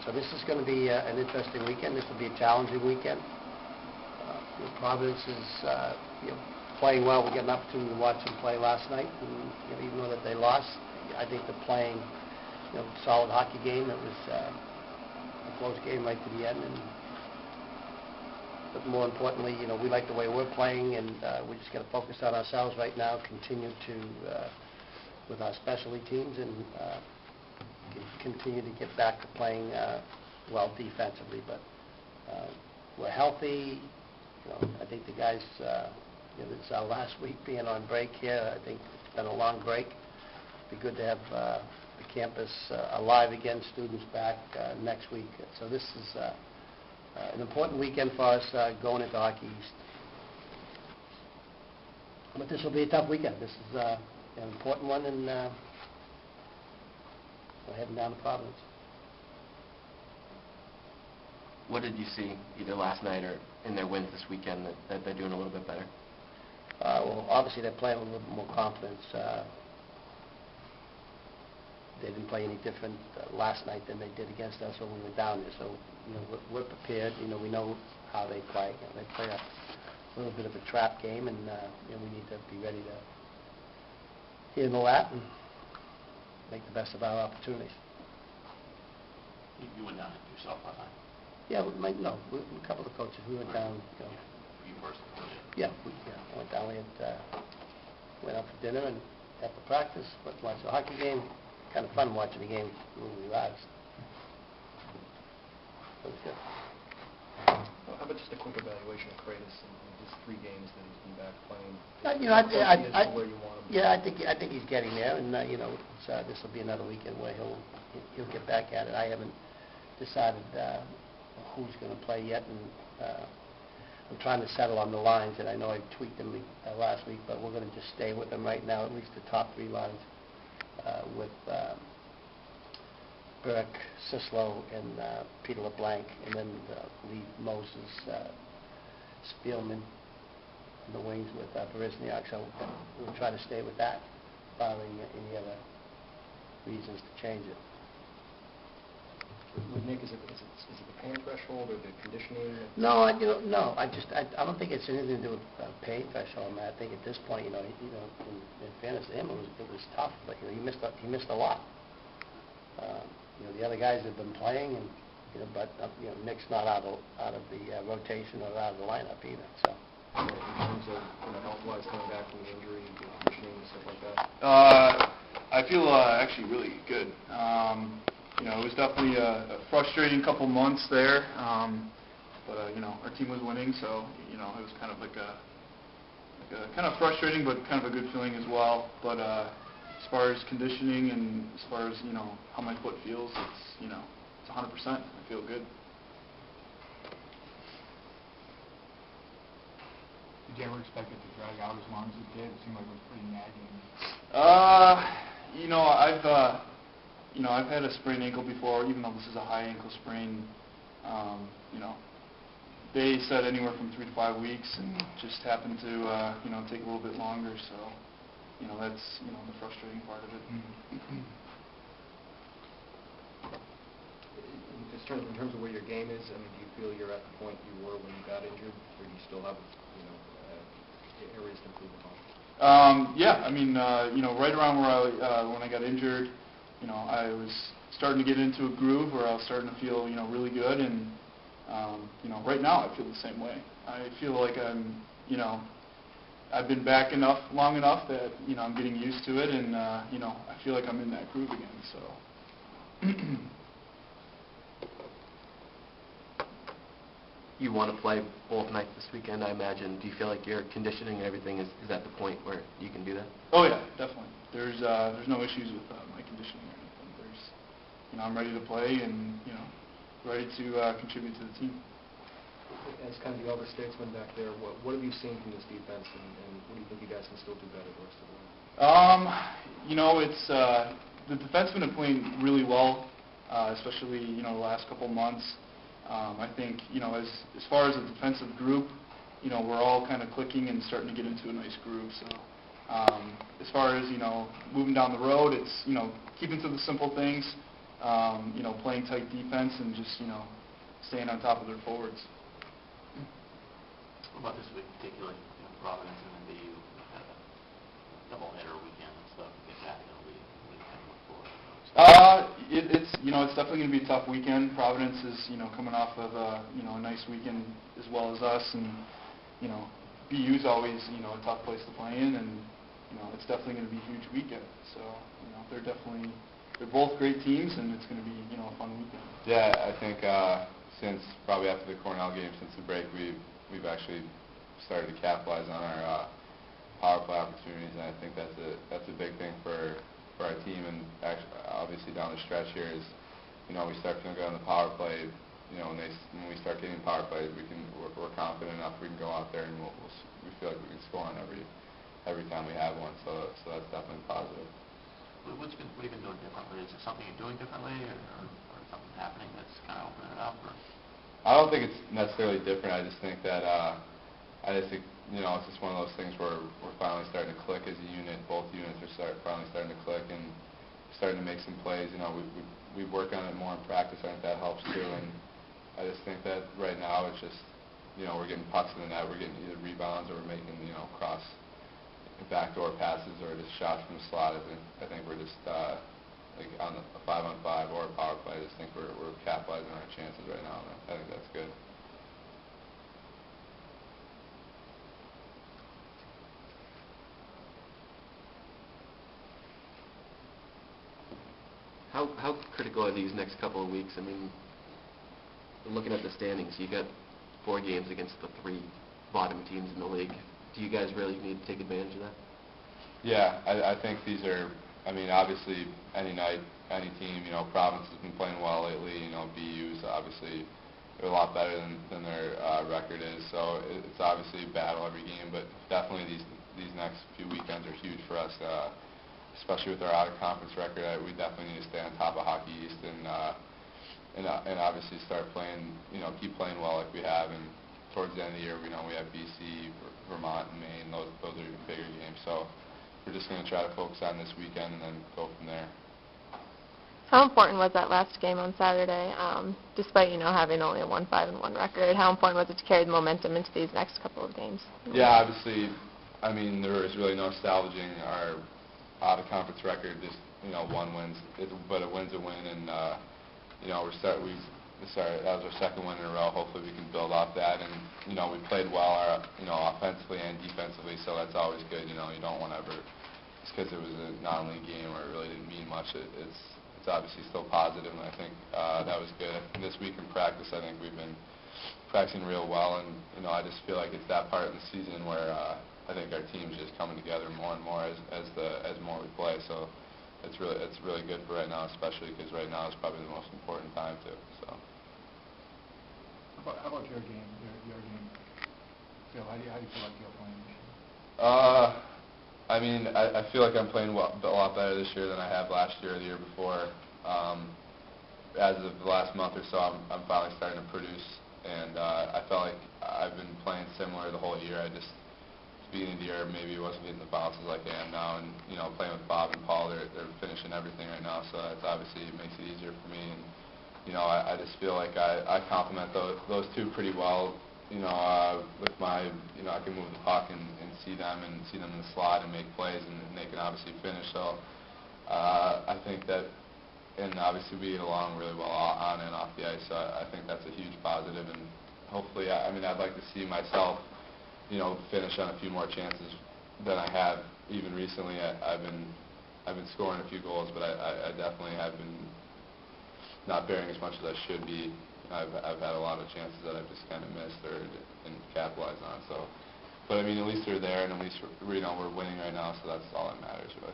So this is going to be an interesting weekend. This will be a challenging weekend. Providence is playing well. We got an opportunity to watch them play last night, and even though that they lost, I think they're playing a solid hockey game. It was a close game right to the end, but more importantly, we like the way we're playing, and we just got to focus on ourselves right now, continue to with our specialty teams, and continue to get back to playing well defensively. But we're healthy. I think the guys, it's our last week being on break here. I think it's been a long break. It'd be good to have the campus alive again, students back next week. So this is an important weekend for us going into Hockey East. But this will be a tough weekend. This is an important one, and we're heading down to Providence. What did you see either last night or in their wins this weekend that they're doing a little bit better? Well, obviously they're playing with a little bit more confidence. They didn't play any different last night than they did against us when we went down there. So, we're prepared. We know how they play. They play a little bit of a trap game, and we need to be ready to handle that and make the best of our opportunities. You went down yourself last night? Yeah, a couple of coaches. We went down. You personally? Yeah, we went down. We had, went out for dinner and after practice, went to watch the hockey game. Kind of fun watching the game, a little relaxed. That was good. Well, how about just a quick evaluation of Krates in his 3 games that he's been back playing? Where you want him? Yeah, I think he's getting there, and this will be another weekend where he'll get back at it. I haven't decided who's going to play yet, and I'm trying to settle on the lines, and I know I tweaked them last week, but we're going to just stay with them right now, at least the top 3 lines, with Burke, Sislo, and Peter LeBlanc, and then leave Moses, Spielman in the wings with Berezniak. So we'll try to stay with that, barring any other reasons to change it. With Nick, is it the pain threshold or the conditioning? No, I don't think it's anything to do with pain threshold, man. I think at this point, in fairness to him, it was tough, but he missed a lot. The other guys have been playing, and but Nick's not out of the rotation or out of the lineup either. So. In terms of health-wise coming back from the injury, conditioning and stuff like that. I feel actually really good. It was definitely a frustrating couple months there, but our team was winning, so it was kind of like a kind of frustrating, but kind of a good feeling as well. But as far as conditioning and as far as how my foot feels, it's 100%. I feel good. Did you ever expect it to drag out as long as it did? It seemed like it was pretty nagging. I've had a sprained ankle before, even though this is a high ankle sprain. They said anywhere from 3 to 5 weeks, and just happened to take a little bit longer. So, that's the frustrating part of it. In terms of where your game is, do you feel you're at the point you were when you got injured, or do you still have areas to improve upon? Yeah, right around where when I got injured, I was starting to get into a groove where I was starting to feel, really good, and right now I feel the same way. I feel like I've been back long enough that I'm getting used to it, and I feel like I'm in that groove again. So. You want to play both nights this weekend, I imagine. Do you feel like your conditioning and everything is at the point where you can do that? Oh yeah, definitely. There's no issues with my conditioning or anything. I'm ready to play and ready to contribute to the team. As kind of the elder statesman back there, what have you seen from this defense, and what do you think you guys can still do better the rest of the way? It's the defensemen have played really well, especially the last couple months. I think as far as a defensive group, we're all kind of clicking and starting to get into a nice groove. So as far as moving down the road, it's keeping to the simple things, playing tight defense and just, staying on top of their forwards. What about this week particularly, Providence and BU, had a double-header weekend and stuff to get back in the league? What do you kind of look forward to? It's definitely going to be a tough weekend. Providence is, coming off of, a nice weekend as well as us, and, BU's always, a tough place to play in, and, it's definitely going to be a huge weekend. So, they're both great teams, and it's going to be, a fun weekend. Yeah, I think since probably after the Cornell game, since the break, we've actually started to capitalize on our power play opportunities, and I think that's a big thing for our team. And actually, obviously down the stretch here is, we start feeling good on the power play. When we start getting power plays, we're confident enough we can go out there and we feel like we can score on every time we have one. So that's definitely positive. What have you been doing differently? Is there something you're doing differently, or something happening that's kind of opening it up? Or? I don't think it's necessarily different. I just think that it's just one of those things where we're finally starting to click as a unit. Both units are finally starting to click and starting to make some plays. We work on it more in practice. I think that helps too. And I just think that right now it's just we're getting pucks in the net. We're getting either rebounds or we're making cross backdoor passes or just shots from the slot. I think we're just like on a 5-on-5 or a power play. I just think we're capitalizing on our chances right now, and I think that's good. How critical are these next couple of weeks? I mean, looking at the standings, you got 4 games against the 3 bottom teams in the league. Do you guys really need to take advantage of that? Yeah, I think these are, obviously any night, any team, Providence has been playing well lately, BU's obviously, they're a lot better than their record is, so it's obviously a battle every game, but definitely these next few weekends are huge for us, especially with our out-of-conference record. We definitely need to stay on top of Hockey East and obviously start playing, keep playing well like we have, and towards the end of the year, we have BC, Vermont, and Maine. Those are even bigger games. So we're just going to try to focus on this weekend and then go from there. How important was that last game on Saturday? Despite having only a 1-5-1 record, how important was it to carry the momentum into these next couple of games? Yeah, obviously, there was really no salvaging our out-of-conference record. Just one wins, but a win's a win, and that was our second win in a row. Hopefully we can build off that, and we played well, offensively and defensively, so that's always good. You don't want to ever, just because it was a non-league game or it really didn't mean much, it's obviously still positive, and I think that was good. And this week in practice, I think we've been practicing real well, and I just feel like it's that part of the season where I think our team's just coming together more and more as more we play. So it's really good for right now, especially because right now is probably the most important time too. So. How about your game? Your game, Phil, how do you feel like you're playing this year? I feel like I'm playing a lot better this year than I have last year or the year before. As of the last month or so, I'm finally starting to produce, and I felt like I've been playing similar the whole year. Beginning of the year, maybe wasn't getting the bounces like I am now, and playing with Bob and Paul, they're finishing everything right now, so that's obviously makes it easier for me. And I just feel like I complement those two pretty well. With my, I can move the puck and see them in the slot and make plays, and they can obviously finish. So I think that, and obviously we get along really well on and off the ice. So I think that's a huge positive, and hopefully, I'd like to see myself, finish on a few more chances than I have even recently. I've been scoring a few goals, but I definitely have been not bearing as much as I should be. I've had a lot of chances that I've just kind of missed or didn't capitalize on. So, but at least they're there, and at least we're winning right now, so that's all that matters, really.